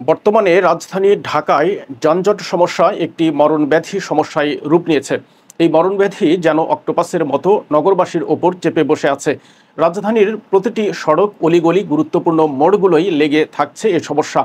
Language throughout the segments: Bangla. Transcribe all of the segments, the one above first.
বর্তমানে রাজধানী ঢাকায় যানজট সমস্যা একটি মরণব্যাধি সমস্যায় রূপ নিয়েছে। এই মরণব্যাধি যেন অক্টোপাসের মতো নগরবাসীর ওপর চেপে বসে আছে। রাজধানীর প্রতিটি সড়ক, অলিগলি, গুরুত্বপূর্ণ মোড়গুলোই লেগে থাকছে এ সমস্যা,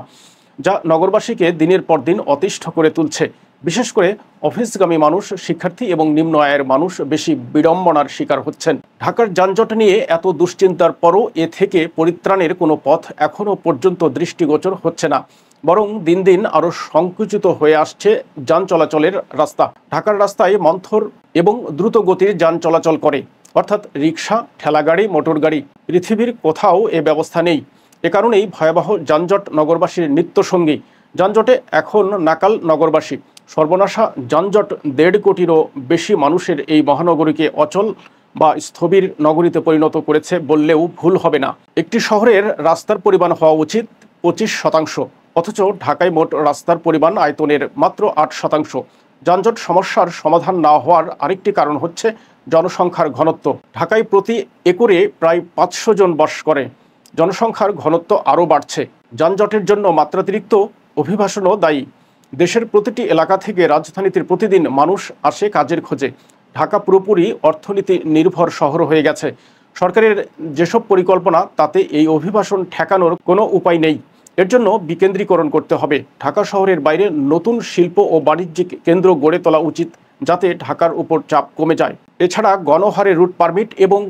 যা নগরবাসীকে দিনের পর দিন অতিষ্ঠ করে তুলছে। বিশেষ করে অফিসগামী মানুষ, শিক্ষার্থী এবং নিম্ন আয়ের মানুষ বেশি বিড়ম্বনার শিকার হচ্ছেন। ঢাকার যানজট নিয়ে এত দুশ্চিন্তার পরও এ থেকে পরিত্রাণের কোনো পথ এখনও পর্যন্ত দৃষ্টিগোচর হচ্ছে না। বরং দিন দিন আরও সংকুচিত হয়ে আসছে যান চলাচলের রাস্তা। ঢাকার রাস্তায় মন্থর এবং দ্রুত গতির যান চলাচল করে, অর্থাৎ রিকশা, ঠেলাগাড়ি, মোটরগাড়ি। পৃথিবীর কোথাও এ ব্যবস্থা নেই। এ কারণেই ভয়াবহ যানজট নগরবাসীর নিত্যসঙ্গী। যানজটে এখন নাকাল নগরবাসী। সর্বনাশা যানজট ১.৫ কোটিরও বেশি মানুষের এই মহানগরীকে অচল বা স্থবির নগরীতে পরিণত করেছে বললেও ভুল হবে না। একটি শহরের রাস্তার পরিমাণ হওয়া উচিত ২৫%, অথচ ঢাকায় মোট রাস্তার পরিমাণ আয়তনের মাত্র ৮%। যানজট সমস্যার সমাধান না হওয়ার আরেকটি কারণ হচ্ছে জনসংখ্যার ঘনত্ব। ঢাকায় প্রতি একরে প্রায় ৫০০ জন বাস করে। জনসংখ্যার ঘনত্ব আরও বাড়ছে। যানজটের জন্য মাত্রাতিরিক্ত অভিবাসনও দায়ী। দেশের প্রতিটি এলাকা থেকে রাজধানীতে প্রতিদিন মানুষ আসে কাজের খোঁজে। ঢাকা পুরোপুরি অর্থনীতি নির্ভর শহর হয়ে গেছে। সরকারের যেসব পরিকল্পনা, তাতে এই অভিবাসন ঠেকানোর কোনো উপায় নেই। এর জন্য বিকেন্দ্রীকরণ করতে হবে। ঢাকা শহরের বাইরে নতুন শিল্প ও বাণিজ্যিক কেন্দ্র গড়ে তোলা উচিত, যাতে ঢাকার উপর চাপ কমে যায়। এছাড়া গণহারে রুট পারমিট এবং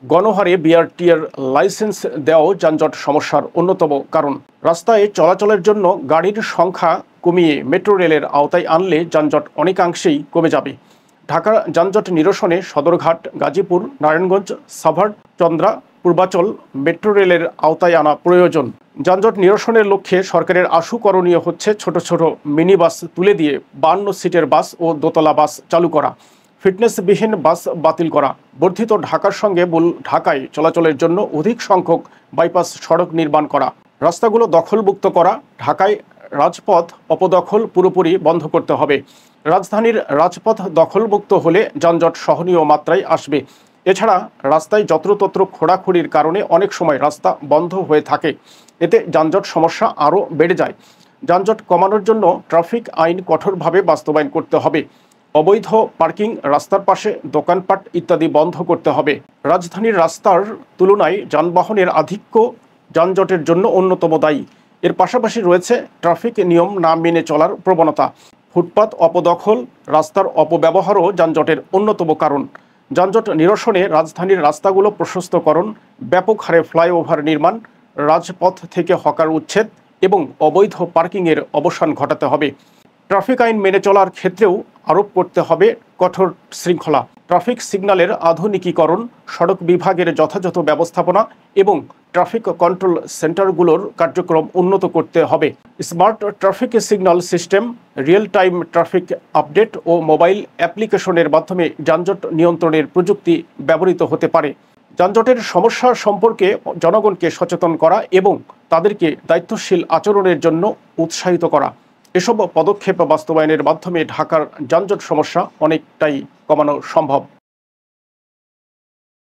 গণহারে বিআরটিএর লাইসেন্স দেওয়াও যানজট সমস্যার অন্যতম কারণ। রাস্তায় চলাচলের জন্য গাড়ির সংখ্যা কমিয়ে মেট্রো রেলের আওতায় আনলে যানজট অনেকাংশেই কমে যাবে। ঢাকার যানজট নিরসনে সদরঘাট, গাজীপুর, নারায়ণগঞ্জ, সাভার, চন্দ্রা, পূর্বাচল মেট্রো রেলের আওতায় আনা প্রয়োজন। যানজট নিরসনের লক্ষ্যে সরকারের আশু করণীয় হচ্ছে ছোট ছোট মিনি বাস তুলে দিয়ে ৫২ সিটের বাস ও দোতলা বাস চালু করা, ফিটনেসবিহীন বাস বাতিল করা, বর্ধিত ঢাকার সঙ্গে মূল ঢাকায় চলাচলের জন্য অধিক সংখ্যক বাইপাস সড়ক নির্মাণ করা, রাস্তাগুলো দখলমুক্ত করা। ঢাকায় রাজপথ অপদখল পুরোপুরি বন্ধ করতে হবে। রাজধানীর রাজপথ দখলমুক্ত হলে যানজট সহনীয় মাত্রায় আসবে। এছাড়া রাস্তায় যত্রতত্র খোঁড়াখুড়ির কারণে অনেক সময় রাস্তা বন্ধ হয়ে থাকে। এতে যানজট সমস্যা আরও বেড়ে যায়। যানজট কমানোর জন্য ট্রাফিক আইন কঠোরভাবে বাস্তবায়ন করতে হবে। অবৈধ পার্কিং, রাস্তার পাশে দোকানপাট ইত্যাদি বন্ধ করতে হবে। রাজধানীর রাস্তার তুলনায় যানবাহনের আধিক্য যানজটের জন্য অন্যতম দায়ী। এর পাশাপাশি রয়েছে ট্রাফিক নিয়ম না মেনে চলার প্রবণতা। ফুটপাত অপদখল, রাস্তার অপব্যবহারও যানজটের অন্যতম কারণ। যানজট নিরসনে রাজধানীর রাস্তাগুলো প্রশস্তকরণ, ব্যাপক হারে ফ্লাইওভার নির্মাণ, রাজপথ থেকে হকার উচ্ছেদ এবং অবৈধ পার্কিংয়ের অবসান ঘটাতে হবে। ট্রাফিক আইন মেনে চলার ক্ষেত্রেও আরোপ করতে হবে কঠোর শৃঙ্খলা। ট্রাফিক সিগন্যালের আধুনিকীকরণ, সড়ক বিভাগের যথাযথ ব্যবস্থাপনা এবং ট্রাফিক কন্ট্রোল সেন্টারগুলোর কার্যক্রম উন্নত করতে হবে। Smart traffic signal system, real time traffic update ও মোবাইল অ্যাপ্লিকেশনের মাধ্যমে যানজট নিয়ন্ত্রণের প্রযুক্তি ব্যবহৃত হতে পারে। যানজটের সমস্যা সম্পর্কে জনগণকে সচেতন করা এবং তাদেরকে দায়িত্বশীল আচরণের জন্য উৎসাহিত করা, এসব পদক্ষেপ বাস্তবায়নের মাধ্যমে ঢাকার যানজট সমস্যা অনেকটাই কমানো সম্ভব।